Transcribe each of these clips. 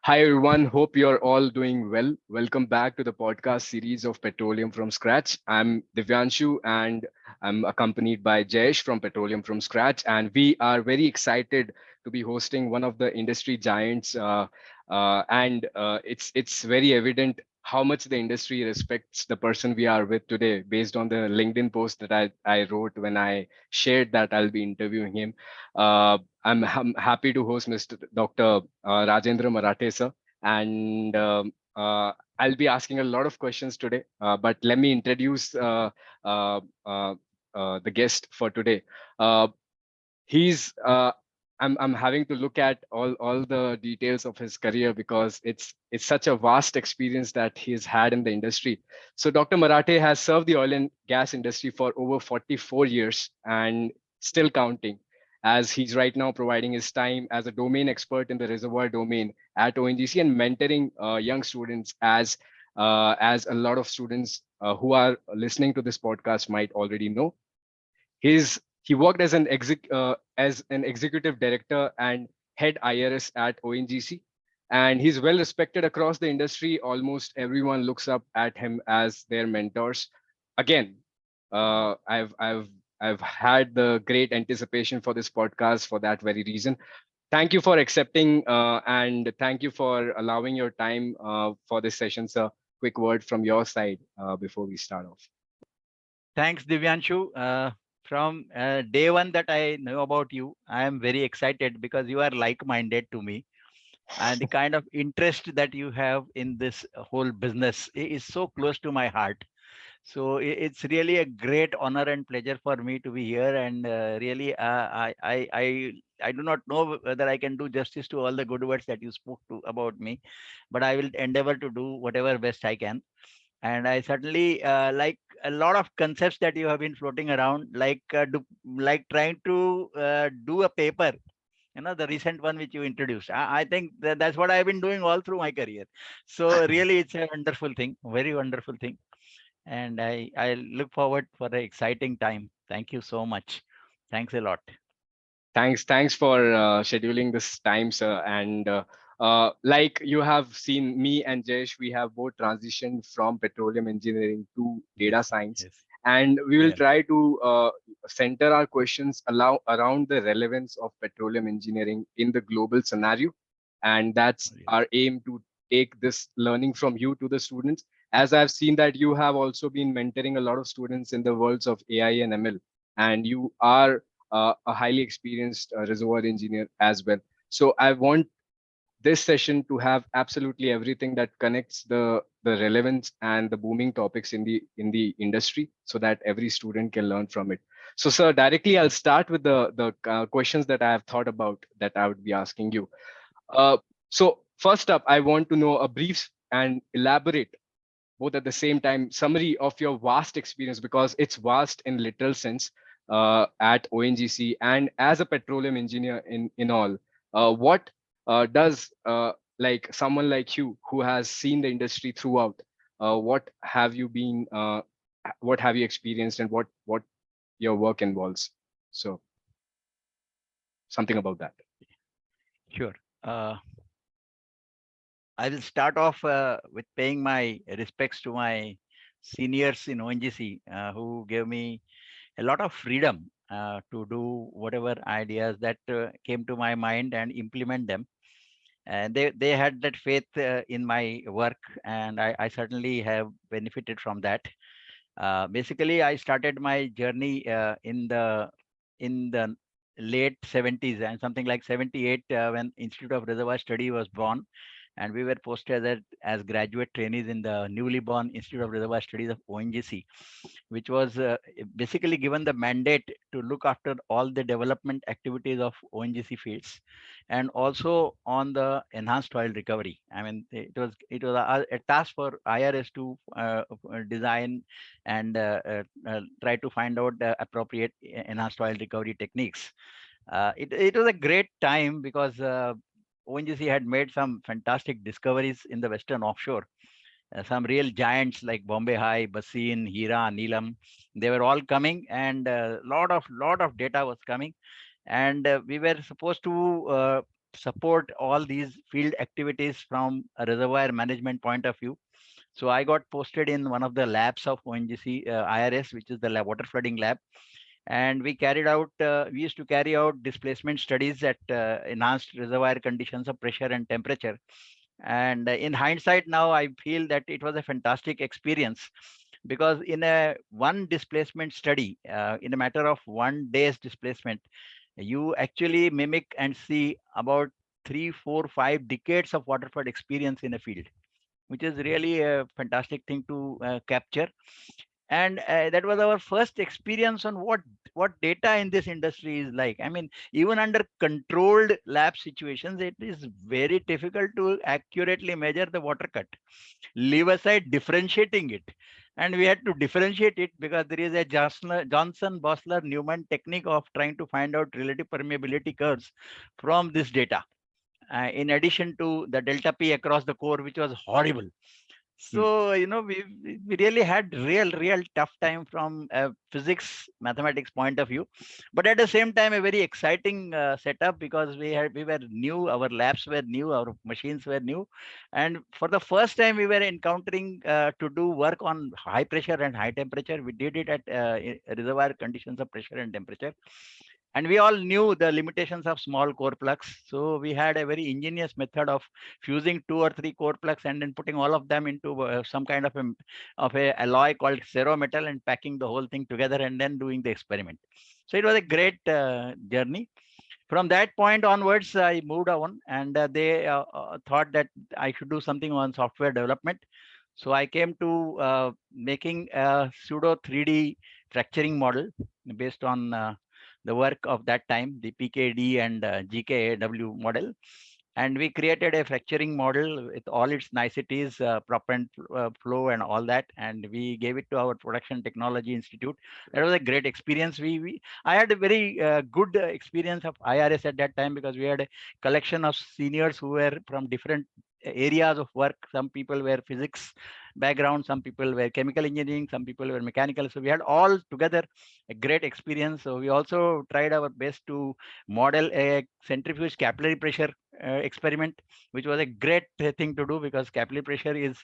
Hi, everyone. Hope you're all doing well. Welcome back to the podcast series of Petroleum from Scratch. I'm Divyanshu and I'm accompanied by Jayesh from Petroleum from Scratch. And we are very excited to be hosting one of the industry giants. It's very evident how much the industry respects the person we are with today based on the LinkedIn post that I wrote when I shared that I'll be interviewing him. I'm happy to host Mr. Dr. Rajendra Marathe, sir, and I'll be asking a lot of questions today. But let me introduce uh, uh, the guest for today. Uh, he's I'm having to look at all the details of his career because it's such a vast experience that he's had in the industry. So Dr. Marathe has served the oil and gas industry for over 44 years and still counting, as he's right now providing his time as a domain expert in the reservoir domain at ONGC and mentoring young students, as a lot of students who are listening to this podcast might already know. He worked as an executive director and head IRS at ONGC, and he's well respected across the industry. Almost everyone looks up at him as their mentors. Again, uh, I've I've I've had the great anticipation for this podcast for that very reason. Thank you for accepting and thank you for allowing your time for this session, sir. Quick word from your side before we start off. Thanks, Divyanshu. From day one that I know about you, I am very excited because you are like-minded to me, and the kind of interest that you have in this whole business is so close to my heart. So it's really a great honor and pleasure for me to be here, and really, I do not know whether I can do justice to all the good words that you spoke to about me, but I will endeavor to do whatever best I can. And I certainly like a lot of concepts that you have been floating around, like trying to do a paper, the recent one which you introduced. I think that's what I've been doing all through my career. So really, it's a wonderful thing, very wonderful thing, and I look forward for the exciting time. Thank you so much. Thanks a lot. Thanks for scheduling this time, sir. And like you have seen, me and Jesh, we have both transitioned from petroleum engineering to Yes, data science, yes, and we will yeah, try to center our questions around the relevance of petroleum engineering in the global scenario, and that's yeah. our aim to take this learning from you to the students. As I've seen that you have also been mentoring a lot of students in the worlds of AI and ML, and you are a highly experienced reservoir engineer as well. So I want this session to have absolutely everything that connects the relevance and the booming topics in the industry, so that every student can learn from it. So, sir, directly I'll start with the questions that I have thought about that I would be asking you. Uh, so, first up, I want to know a brief and elaborate, both at the same time, summary of your vast experience, because it's vast in literal sense, at ONGC and as a petroleum engineer in all. What does like someone like you who has seen the industry throughout, what have you been, what have you experienced, and what your work involves? So something about that. Sure. I will start off with paying my respects to my seniors in ONGC, who gave me a lot of freedom to do whatever ideas that came to my mind and implement them. And they had that faith in my work, and I certainly have benefited from that. Basically, I started my journey in the late 70s and something like 78, when Institute of Reservoir Study was born, and we were posted as graduate trainees in the newly born Institute of Reservoir Studies of ONGC, which was basically given the mandate to look after all the development activities of ONGC fields, and also on the enhanced oil recovery. I mean, it was a task for IRS to design and try to find out the appropriate enhanced oil recovery techniques. It was a great time because ONGC had made some fantastic discoveries in the Western offshore. Some real giants like Bombay High, Basin, Hira, Neelam, they were all coming, and lot of data was coming, and we were supposed to support all these field activities from a reservoir management point of view. So I got posted in one of the labs of ONGC IRS, which is the water flooding lab, and we used to carry out displacement studies at enhanced reservoir conditions of pressure and temperature. And in hindsight now, I feel that it was a fantastic experience, because in a one displacement study, in a matter of 1 day's displacement, you actually mimic and see about 3, 4, 5 decades of water flood experience in a field, which is really a fantastic thing to capture. And that was our first experience on what data in this industry is like. I mean, even under controlled lab situations, it is very difficult to accurately measure the water cut, leave aside differentiating it. And we had to differentiate it because there is a Johnson Bosler Newman technique of trying to find out relative permeability curves from this data, in addition to the delta P across the core, which was horrible. Mm, So, we really had real tough time from a physics mathematics point of view, but at the same time a very exciting setup, because we were new, our labs were new, our machines were new, and for the first time we were encountering to do work on high pressure and high temperature. We did it at reservoir conditions of pressure and temperature, and we all knew the limitations of small core plugs. So we had a very ingenious method of fusing 2 or 3 core plugs and then putting all of them into some kind of a alloy called metal, and packing the whole thing together and then doing the experiment. So it was a great journey. From that point onwards, I moved on, and they thought that I should do something on software development. So I came to making a pseudo 3D fracturing model based on the work of that time, the PKD and GKAW model. And we created a fracturing model with all its niceties, prop and flow and all that. And we gave it to our Production Technology Institute. That was a great experience. I had a very good experience of IRS at that time, because we had a collection of seniors who were from different areas of work. Some people were physics background, some people were chemical engineering, some people were mechanical. So we had all together a great experience. So we also tried our best to model a centrifuge capillary pressure experiment, which was a great thing to do, because capillary pressure is,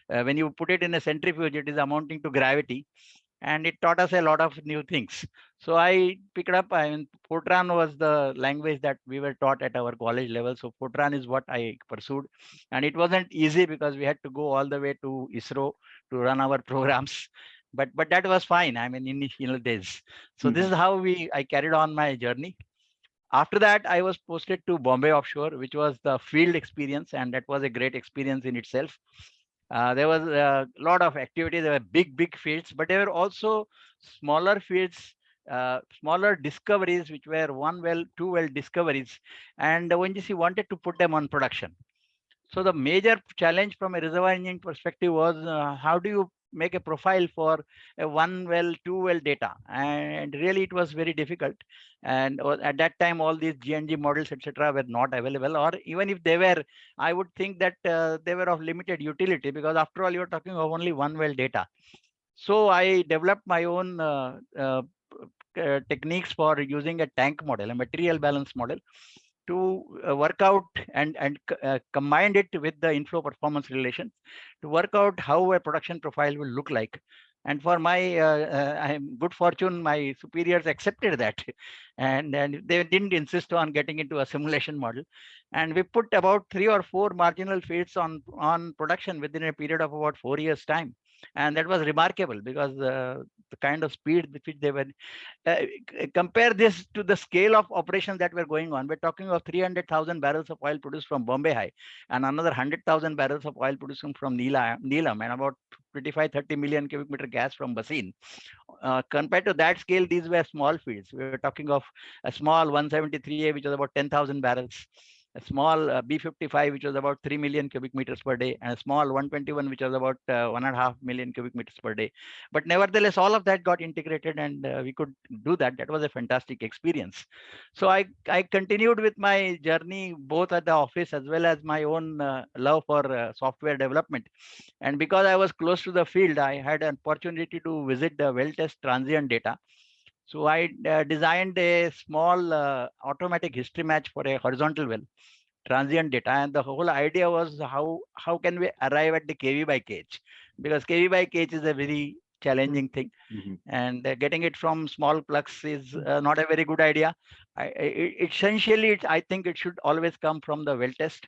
when you put it in a centrifuge, it is amounting to gravity, and it taught us a lot of new things. So I picked up, I mean, Fortran was the language that we were taught at our college level. So Fortran is what I pursued. And it wasn't easy, because we had to go all the way to ISRO to run our programs. But that was fine. I mean, initial days. So this mhm, is how I carried on my journey. After that, I was posted to Bombay offshore, which was the field experience, and that was a great experience in itself. There was a lot of activity. There were big fields, but there were also smaller fields, smaller discoveries, which were one well, two well discoveries, and the ONGC wanted to put them on production. So the major challenge from a reservoir engineering perspective was, how do you make a profile for a one well, two well data? And really, it was very difficult. And at that time, all these GNG models, etc., were not available. Or even if they were, I would think that they were of limited utility, because after all, you're talking of only one well data. So I developed my own techniques for using a tank model, a material balance model, to work out and combined it with the inflow performance relation to work out how a production profile will look like. And for my good fortune, my superiors accepted that, and they didn't insist on getting into a simulation model. And we put about 3 or 4 marginal fields on production within a period of about 4 years time. And that was remarkable, because the kind of speed with which they were, uh, compare this to the scale of operations that were going on. We're talking of 300,000 barrels of oil produced from Bombay High, and another 100,000 barrels of oil produced from Neelam, and about 25-30 million cubic meter gas from Basin. Compared to that scale, these were small fields. We were talking of a small 173A, which was about 10,000 barrels, a small B55, which was about 3 million cubic meters per day, and a small 121, which was about 1.5 million cubic meters per day. But nevertheless, all of that got integrated, and we could do that. That was a fantastic experience. So I continued with my journey both at the office as well as my own love for software development. And because I was close to the field, I had an opportunity to visit the well test transient data. So I designed a small automatic history match for a horizontal well. transient data, and the whole idea was how can we arrive at the kV by kh, because kV by kh is a very challenging thing, Mhm. and getting it from small plugs is not a very good idea. Essentially, I think it should always come from the well test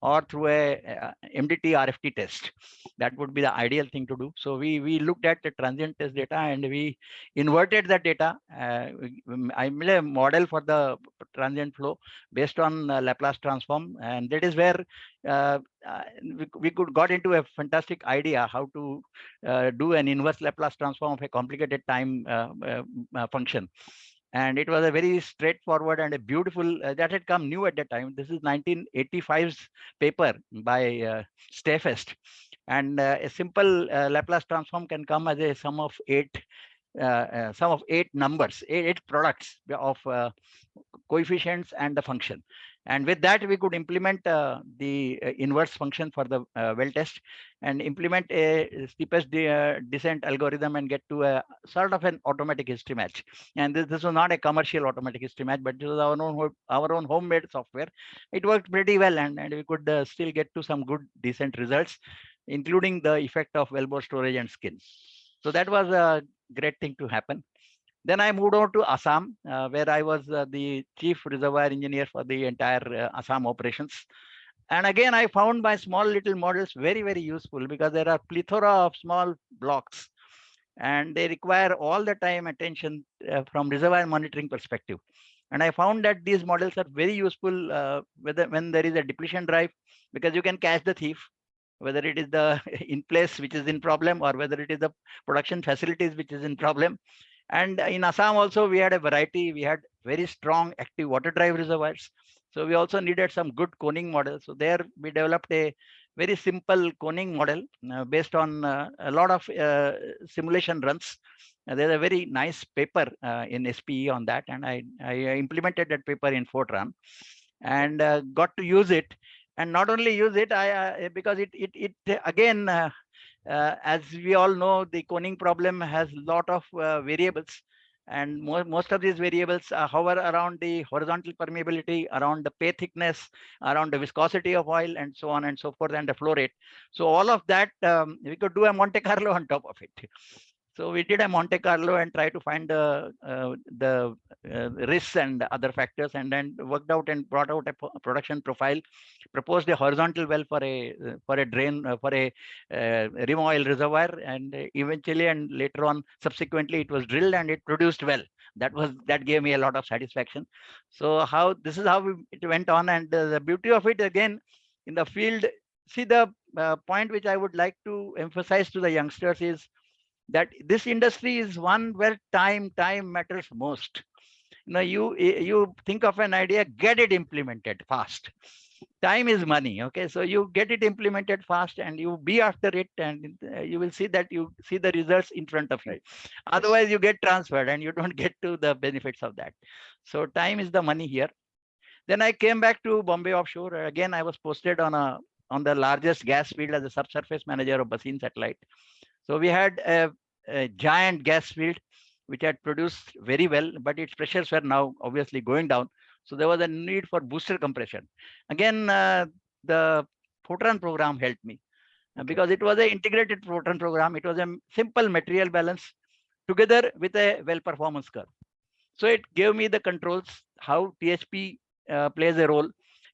or through a MDT RFT test. That would be the ideal thing to do. So we looked at the transient test data and we inverted that data. I made a model for the transient flow based on Laplace transform, and that is where uh, we could got into a fantastic idea how to do an inverse Laplace transform of a complicated time function. And it was a very straightforward and a beautiful, that had come new at that time. This is 1985's paper by Stafest. And a simple Laplace transform can come as a sum of eight numbers, eight products of coefficients and the function. And with that, we could implement the inverse function for the well test and implement a steepest descent algorithm and get to a sort of an automatic history match. And this was not a commercial automatic history match, but it was our own homemade software. It worked pretty well, and we could still get to some good decent results, including the effect of wellbore storage and skin. So that was a great thing to happen. Then I moved on to Assam, where I was the chief reservoir engineer for the entire Assam operations. And again, I found my small little models very, very useful because there are plethora of small blocks and they require all the time attention from reservoir monitoring perspective. And I found that these models are very useful when there is a depletion drive, because you can catch the thief, whether it is the in place which is in problem or whether it is the production facilities which is in problem. And in Assam also, we had a variety. We had very strong active water drive reservoirs. So we also needed some good coning models. So there we developed a very simple coning model based on a lot of simulation runs. There's a very nice paper in SPE on that, and I implemented that paper in Fortran and got to use it. And not only use it, because it again, as we all know, the coning problem has a lot of variables, and most of these variables hover around the horizontal permeability, around the pay thickness, around the viscosity of oil, and so on and so forth, and the flow rate. So all of that, we could do a Monte Carlo on top of it. So we did a Monte Carlo and try to find the risks and other factors, and then worked out and brought out a production profile, proposed a horizontal well for a drain for a rim oil reservoir, and eventually and later on subsequently it was drilled and it produced well. That gave me a lot of satisfaction. So this is how it went on, and the beauty of it again in the field. See, the point which I would like to emphasize to the youngsters is that this industry is one where time matters most. You think of an idea, get it implemented fast. Time is money. Okay, so you get it implemented fast and you be after it, and you will see that you see the results in front of you. Otherwise you get transferred and you don't get to the benefits of that. So time is the money here. Then I came back to Bombay offshore. Again, I was posted on the largest gas field as a subsurface manager of Basin satellite. So we had a giant gas field which had produced very well, but its pressures were now obviously going down. So there was a need for booster compression. Again, the Fortran program helped me because it was an integrated Fortran program. It was a simple material balance together with a well performance curve. So it gave me the controls, how THP plays a role,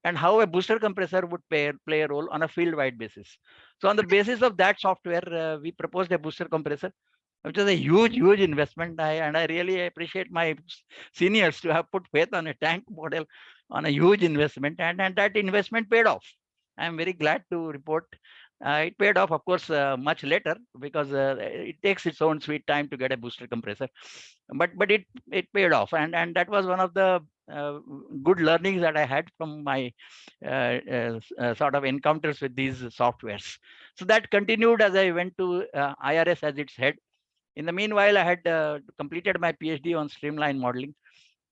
and how a booster compressor would play a role on a field-wide basis. So on the basis of that software, we proposed a booster compressor, which is a huge investment. And I really appreciate my seniors to have put faith on a tank model on a huge investment, and that investment paid off. I'm very glad to report it paid off, of course, much later, because it takes its own sweet time to get a booster compressor. But it paid off, and that was one of the good learnings that I had from my sort of encounters with these softwares. So that continued as I went to IRS as its head. In the meanwhile, I had completed my PhD on streamline modeling,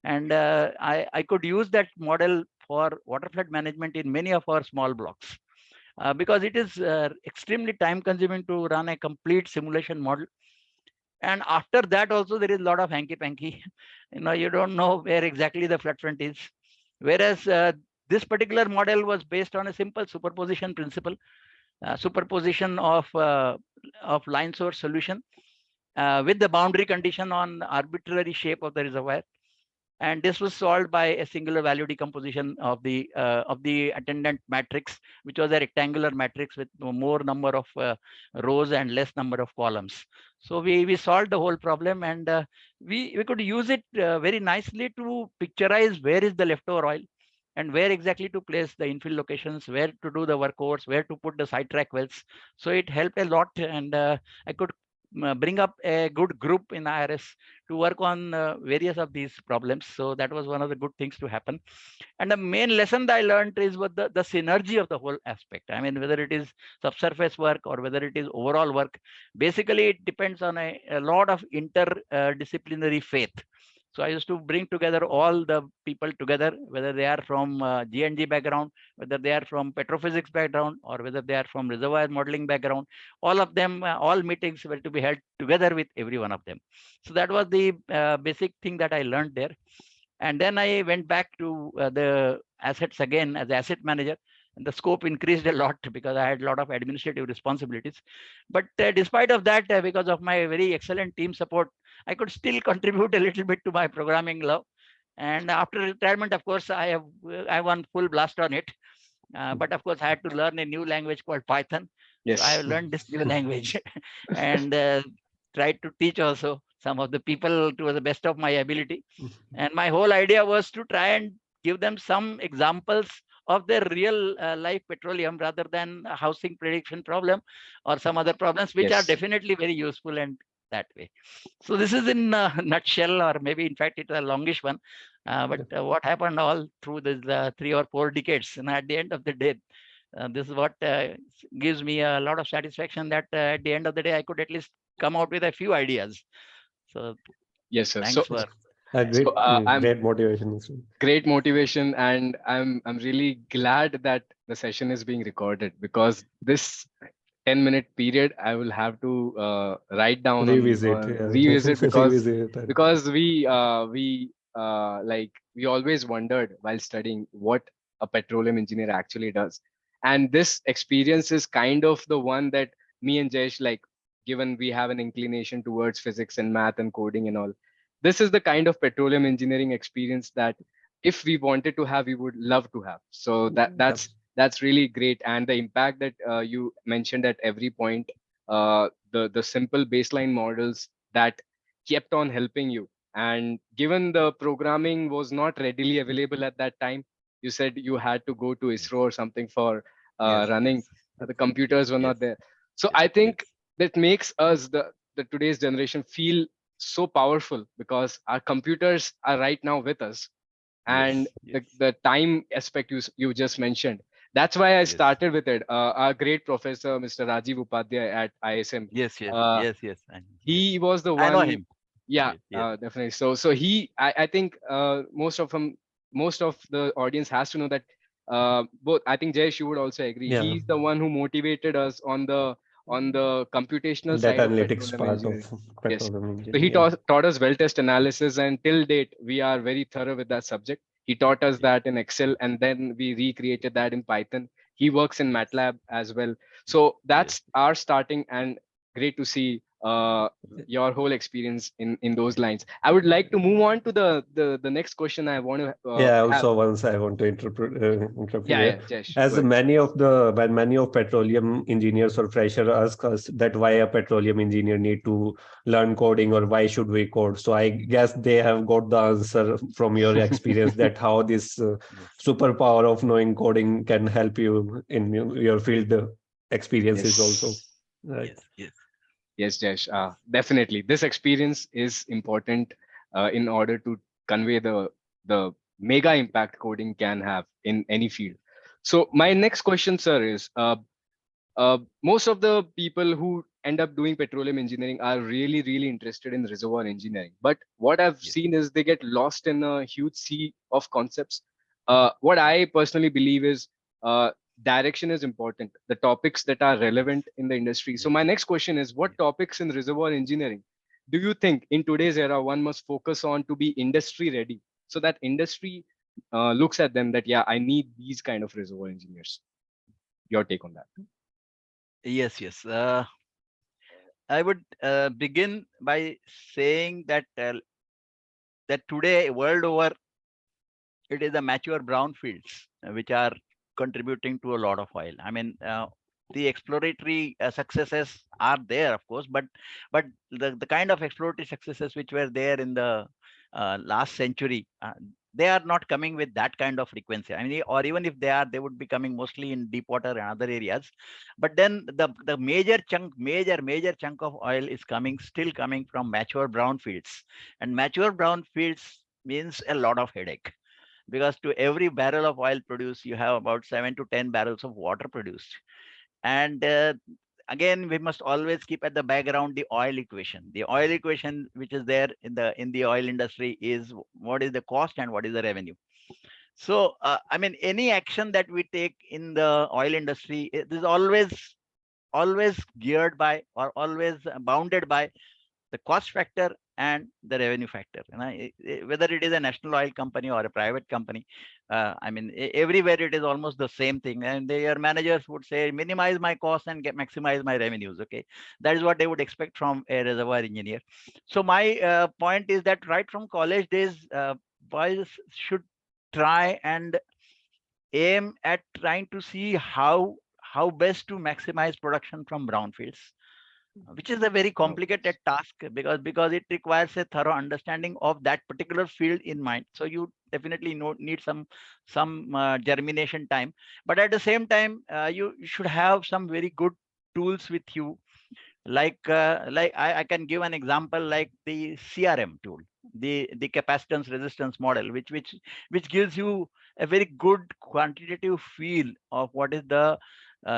and I could use that model for waterflood management in many of our small blocks. Because it is extremely time consuming to run a complete simulation model. And after that also there is a lot of hanky panky. You don't know where exactly the flood front is. Whereas this particular model was based on a simple superposition principle, superposition of line source solution with the boundary condition on arbitrary shape of the reservoir, and this was solved by a singular value decomposition of the attendant matrix, which was a rectangular matrix with more number of rows and less number of columns. So we solved the whole problem, and we could use it very nicely to picturize where is the leftover oil and where exactly to place the infill locations, where to do the workhorse, where to put the sidetrack wells. So it helped a lot, and I could bring up a good group in IRS to work on various of these problems. So that was one of the good things to happen. And the main lesson that I learned is what the synergy of the whole aspect. I mean, whether it is subsurface work or whether it is overall work, basically it depends on a lot of interdisciplinary faith. So I used to bring together all the people together, whether they are from G&G background, whether they are from petrophysics background, or whether they are from reservoir modeling background. All of them, all meetings were to be held together with every one of them. So that was the basic thing that I learned there. And then I went back to the assets again as asset manager. And the scope increased a lot because I had a lot of administrative responsibilities. But despite of that, because of my very excellent team support, I could still contribute a little bit to my programming love. And after retirement, of course, I won full blast on it. But of course, I had to learn a new language called Python. So I Yes. learned this new language and tried to teach also some of the people to the best of my ability. And my whole idea was to try and give them some examples of their real life petroleum rather than a housing prediction problem or some other problems, which are Yes. definitely very useful and that way. So this is in a nutshell, or maybe in fact it's a longish one. But what happened all through these 3 or 4 decades, and at the end of the day, this is what gives me a lot of satisfaction that at the end of the day, I could at least come out with a few ideas. So Yes, sir. thanks for A So I'm great motivation. great motivation, and I'm really glad that the session is being recorded, because this 10-minute period I will have to write down Revisit, on yeah. revisit, Revisit that. because we always wondered while studying what a petroleum engineer actually does. And this experience is kind of the one that me and Jesh, like, given we have an inclination towards physics and math and coding and all, this is the kind of petroleum engineering experience that if we wanted to have, we would love to have. So that's really great. And the impact that you mentioned at every point, the simple baseline models that kept on helping you. And given the programming was not readily available at that time, you said you had to go to ISRO or something for yes, running. yes, The computers were yes, not there. So yes, I yes, think that makes us the today's generation feel so powerful, because our computers are right now with us. And yes, yes, the time aspect you just mentioned, that's why I yes, started with it. Our great professor, Mr. Rajiv Upadhyay at ISM, yes, yes, uh, yes, yes, and yes. he was the I know one. him. Yeah, Yes, yes, definitely. So I think most of the audience has to know that, both, I think Jayesh, you would also agree, Yeah, he's the one who motivated us on the computational data side of analytics petroleum part of engineering. Yes. petroleum So he engineering. Yeah. taught us well test analysis, and till date we are very thorough with that subject. He taught us yes, that in Excel, and then we recreated that in Python. He works in MATLAB as well. So yes, that's our starting, and great to see your whole experience in those lines. I would like to move on to the next question I want to Yeah, have. also once I want to interrupt you Yeah, here. yeah, Jesh, As good. when many of petroleum engineers or fresher ask us that why a petroleum engineer need to learn coding or why should we code? So I guess they have got the answer from your experience that how this yes, superpower of knowing coding can help you in your field experiences also. Yes, Right. yes, yes, yes, Jesh. Definitely, this experience is important in order to convey the mega impact coding can have in any field. So my yes, next question, sir, is most of the people who end up doing petroleum engineering are really, really interested in reservoir engineering. But what I've yes, seen is they get lost in a huge sea of concepts. What I personally believe is direction is important, the topics that are relevant in the industry. So, yes, my next question is, what yes, topics in reservoir engineering do you think in today's era one must focus on to be industry ready, so that industry looks at them that, yeah, I need these kind of reservoir engineers? Your take on that? Yes, yes. I would begin by saying that today, world over, it is the mature brown fields which are contributing to a lot of oil. I mean, the exploratory successes are there, of course, but the kind of exploratory successes which were there in the last century, they are not coming with that kind of frequency. I mean, or even if they are, they would be coming mostly in deep water and other areas. But then the major chunk of oil is still coming from mature brown fields, and mature brown fields means a lot of headache, because to every barrel of oil produced, you have about 7 to 10 barrels of water produced. And again, we must always keep at the background the oil equation. The oil equation which is there in the oil industry is what is the cost and what is the revenue. So I mean, any action that we take in the oil industry, it is always geared by, or always bounded by, the cost factor and the revenue factor. Whether it is a national oil company or a private company, I mean, everywhere it is almost the same thing. And their managers would say, minimize my costs and maximize my revenues. Okay, that is what they would expect from a reservoir engineer. So my point is that right from college days, boys should try and aim at trying to see how best to maximize production from brownfields, which is a very Oh, complicated task, because it requires a thorough understanding of that particular field in mind. So you definitely need some germination time, but at the same time, you should have some very good tools with you, like I can give an example, like the CRM tool, the capacitance resistance model, which gives you a very good quantitative feel of what is the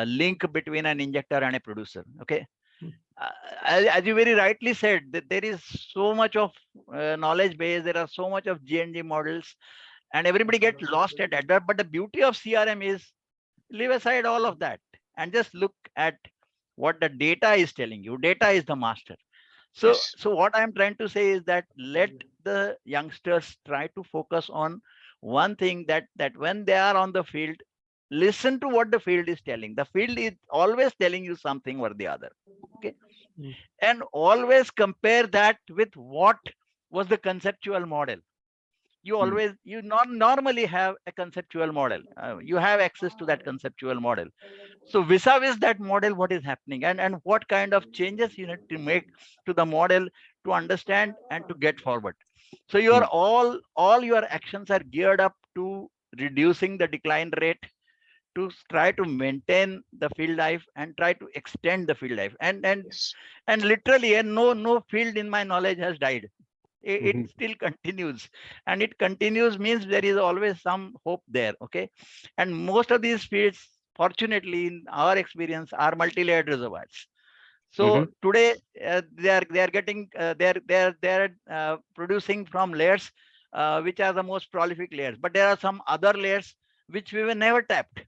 link between an injector and a producer. Okay, as you very rightly said, that there is so much of knowledge base, there are so much of G&G models, and everybody gets lost at that. But the beauty of CRM is, leave aside all of that and just look at what the data is telling you. Data is the master. So, yes. so what I'm trying to say is that let the youngsters try to focus on one thing, that when they are on the field, listen to what the field is telling. The field is always telling you something or the other. Okay, and always compare that with what was the conceptual model. Hmm. You not normally have a conceptual model. You have access to that conceptual model. So vis-a-vis that model, what is happening, and what kind of changes you need to make to the model to understand and to get forward. So your Hmm. all your actions are geared up to reducing the decline rate, to try to maintain the field life and try to extend the field life. Yes. And literally, and no field in my knowledge has died. It Hmm. still continues, and it continues means there is always some hope there. Okay, and most of these fields, fortunately, in our experience, are multi-layered reservoirs. So Hmm. today, they are getting they are producing from layers which are the most prolific layers, but there are some other layers which we were never tapped.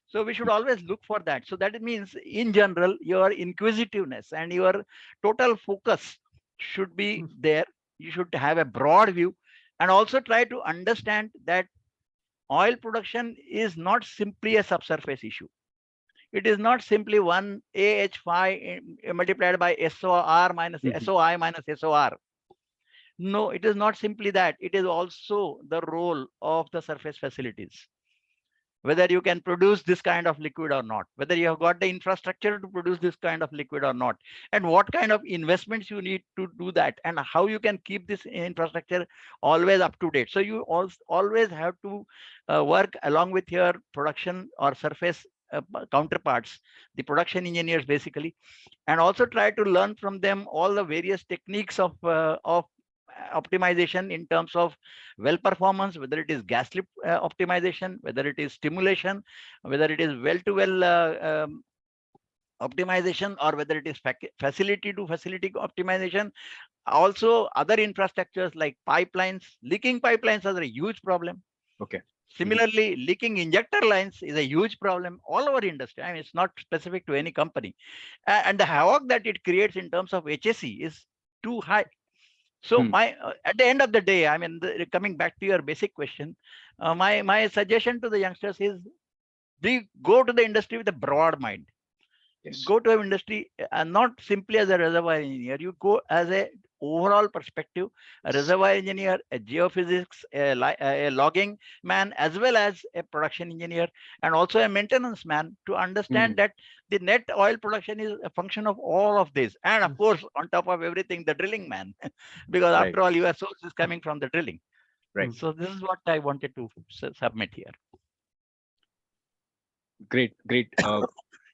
So we should always look for that. So that means, in general, your inquisitiveness and your total focus should be there. You should have a broad view, and also try to understand that oil production is not simply a subsurface issue. It is not simply one AH5 multiplied by SOR minus Hmm. SOI minus SOR. No, it is not simply that. It is also the role of the surface facilities, whether you can produce this kind of liquid or not, whether you have got the infrastructure to produce this kind of liquid or not, and what kind of investments you need to do that, and how you can keep this infrastructure always up to date. So you always have to work along with your production or surface counterparts, the production engineers basically, and also try to learn from them all the various techniques of optimization in terms of well performance, whether it is gas lift optimization, whether it is stimulation, whether it is well to well optimization, or whether it is facility to facility optimization. Also, other infrastructures like pipelines, leaking pipelines are a huge problem. Okay. Hmm. Similarly, leaking injector lines is a huge problem all over industry. I mean, it's not specific to any company. And the havoc that it creates in terms of HSE is too high. So Hmm. my at the end of the day, I mean, coming back to your basic question, My suggestion to the youngsters is, go to the industry with a broad mind. Yes. Go to an industry and not simply as a reservoir engineer. You go as a overall perspective, a reservoir engineer, a geophysics, a logging man, as well as a production engineer, and also a maintenance man, to understand that the net oil production is a function of all of this. And of course, on top of everything, the drilling man, because Right. after all, your source is coming from the drilling. Right. So this is what I wanted to submit here. Great. Great.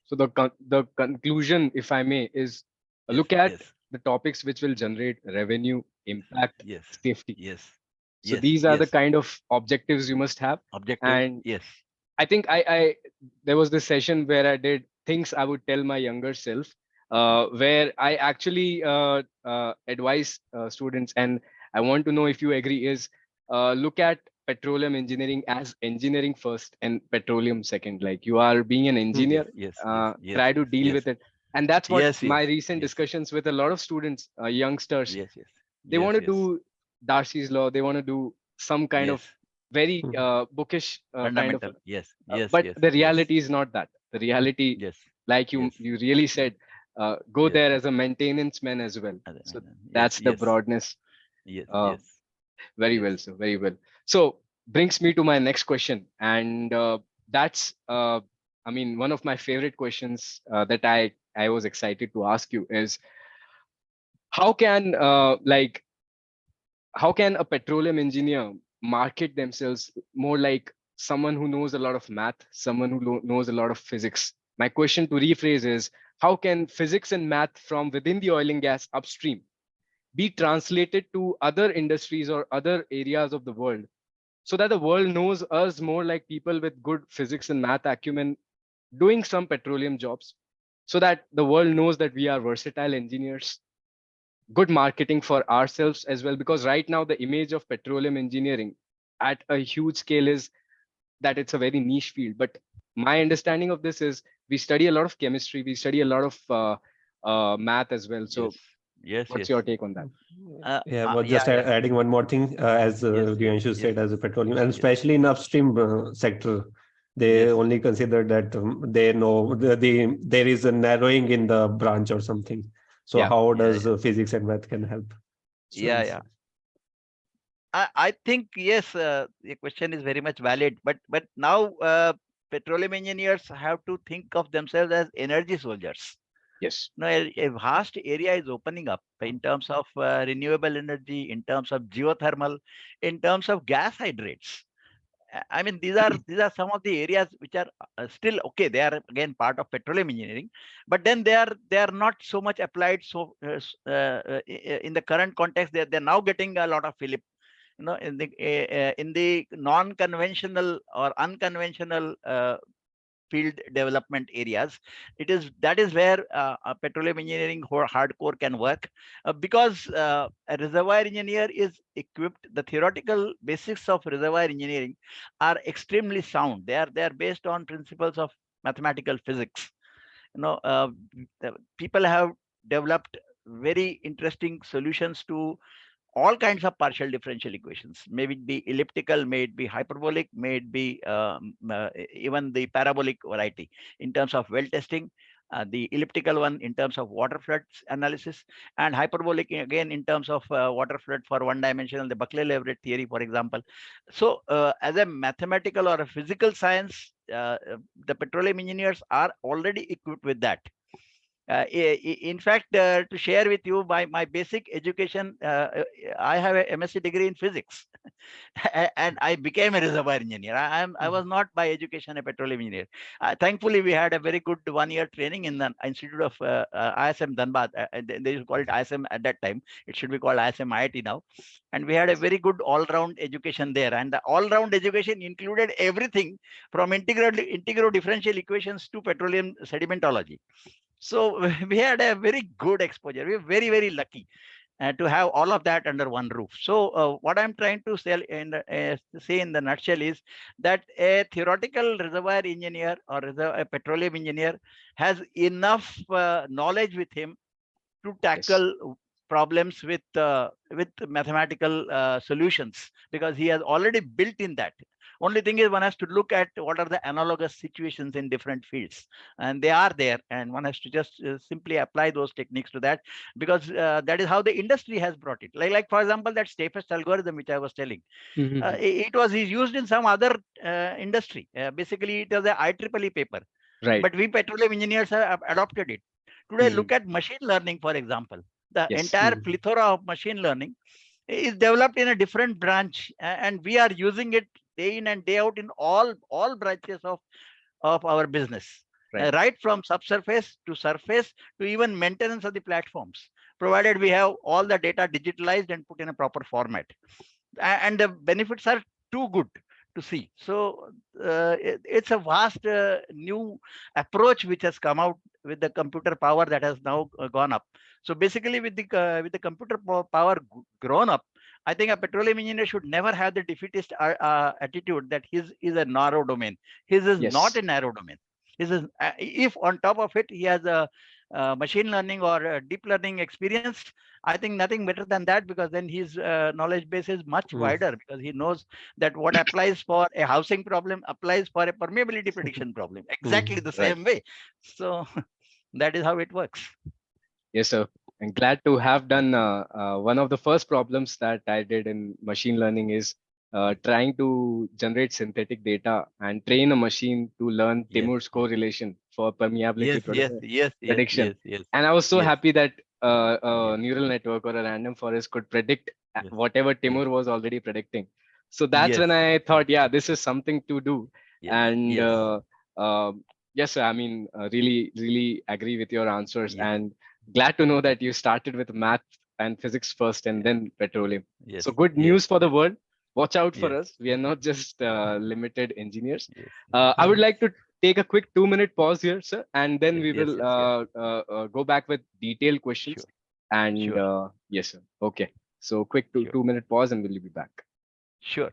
So the conclusion, if I may, is Yes, look at yes, the topics which will generate revenue, impact, yes, safety. yes, So yes, these are the yes. kind of objectives you must have. Objectives, And yes. I think I there was this session where I did things I would tell my younger self, where I actually advise students, and I want to know if you agree, is look at petroleum engineering as engineering first and petroleum second. Like, you are being an Yes, engineer, yes, yes, yes, try to yes, deal yes, with it. And that's what yes, yes, my recent yes, discussions with a lot of students, youngsters, yes, yes, they want yes, to yes, do Darcy's law. They want to do some kind yes. of very bookish kind of, Fundamental. Yes, yes, but yes, the yes, reality is not that. The reality, yes, like you yes, you really said, go yes. there as a maintenance man as well. So Yes, that's the yes, broadness. yes, uh, yes, very yes, well, so very well. So brings me to my next question, and that's I mean, one of my favorite questions that I was excited to ask you is, how can how can a petroleum engineer market themselves more like someone who knows a lot of math, someone who knows a lot of physics? My question to rephrase is, how can physics and math from within the oil and gas upstream be translated to other industries or other areas of the world, so that the world knows us more like people with good physics and math acumen doing some petroleum jobs, so that the world knows that we are versatile engineers, good marketing for ourselves as well? Because right now the image of petroleum engineering at a huge scale is that it's a very niche field. But my understanding of this is, we study a lot of chemistry, we study a lot of math as well. yes, So yes, what's yes. your take on that? Yeah, but Yeah, just yeah. adding one more thing, as Yes, yes, Diyanshu yes, said, as a petroleum, and yes, especially in upstream sector, they yes. only consider that they know there is a narrowing in the branch or something. So Yeah. how Yeah, does yeah, physics and math can help yeah, students? yeah. I think yes, the question is very much valid. But now petroleum engineers have to think of themselves as energy soldiers. Yes. Now, a vast area is opening up in terms of renewable energy, in terms of geothermal, in terms of gas hydrates. I mean, these are some of the areas which are still okay. They are again part of petroleum engineering, but then they are not so much applied. So in the current context, they're now getting a lot of fillip. In the non-conventional or unconventional field development areas, that is where petroleum engineering hardcore can work, because a reservoir engineer is equipped. The theoretical basics of reservoir engineering are extremely sound. They are based on principles of mathematical physics. People have developed very interesting solutions to all kinds of partial differential equations. May it be elliptical, may it be hyperbolic, may it be even the parabolic variety in terms of well testing. The elliptical one in terms of water floods analysis, and hyperbolic again in terms of water flood for one dimensional, the Buckley-Leverett theory, for example. So as a mathematical or a physical science, the petroleum engineers are already equipped with that. In fact, to share with you my basic education, I have a MSc degree in physics, and I became a reservoir engineer. I was not by education a petroleum engineer. Thankfully, we had a very good 1 year training in the Institute of ISM Dhanbad. They used to call it ISM at that time. It should be called ISM IIT now. And we had a very good all-round education there. And the all-round education included everything from integral differential equations to petroleum sedimentology. So we had a very good exposure. We were very, very lucky to have all of that under one roof. So what I'm trying to say in the nutshell is that a theoretical reservoir engineer or a petroleum engineer has enough knowledge with him to Yes. tackle problems with mathematical solutions, because he has already built in that. Only thing is one has to look at what are the analogous situations in different fields, and they are there, and one has to just simply apply those techniques to that, because that is how the industry has brought it. Like for example, that safest algorithm which I was telling, Mhm. it was used in some other industry. Basically, it was a IEEE paper, Right. but we petroleum engineers have adopted it. Today, Mhm. look at machine learning, for example. The Yes. entire plethora of machine learning is developed in a different branch, and we are using it day in and day out in all branches of our business, Right. right from subsurface to surface to even maintenance of the platforms, provided we have all the data digitalized and put in a proper format. And the benefits are too good to see. So it's a vast new approach which has come out with the computer power that has now gone up. So basically, with the computer power grown up, I think a petroleum engineer should never have the defeatist attitude that his is a narrow domain. His is not Yes. a narrow domain. His is, if on top of it he has a machine learning or deep learning experience, I think nothing better than that, because then his knowledge base is much Mm. wider, because he knows that what applies for a housing problem applies for a permeability prediction problem exactly Mm. the Right. same way. So that is how it works. Yes, sir. And glad to have done one of the first problems that I did in machine learning is trying to generate synthetic data and train a machine to learn Yes, Timur's yes, correlation for permeability yes, yes, yes, yes, prediction. yes, yes, And I was so yes, happy that a yes, neural network or a random forest could predict yes, whatever yes, Timur was already predicting. So that's yes, when I yes, thought, yeah, this is something to do. yes, And yes, yes, sir, I mean, really, really agree with your answers. yes, And glad to know that you started with math and physics first and yes, then petroleum. yes, So good yes, news for the world. Watch out for yes, us. We are not just limited engineers. yes, I would yes, like to take a quick 2 minute pause here, sir, and then yes, we yes, will yes, yes. go back with detailed questions. Sure, And sure, yes, sir. Okay. So quick sure, 2 minute pause and we'll be back. sure.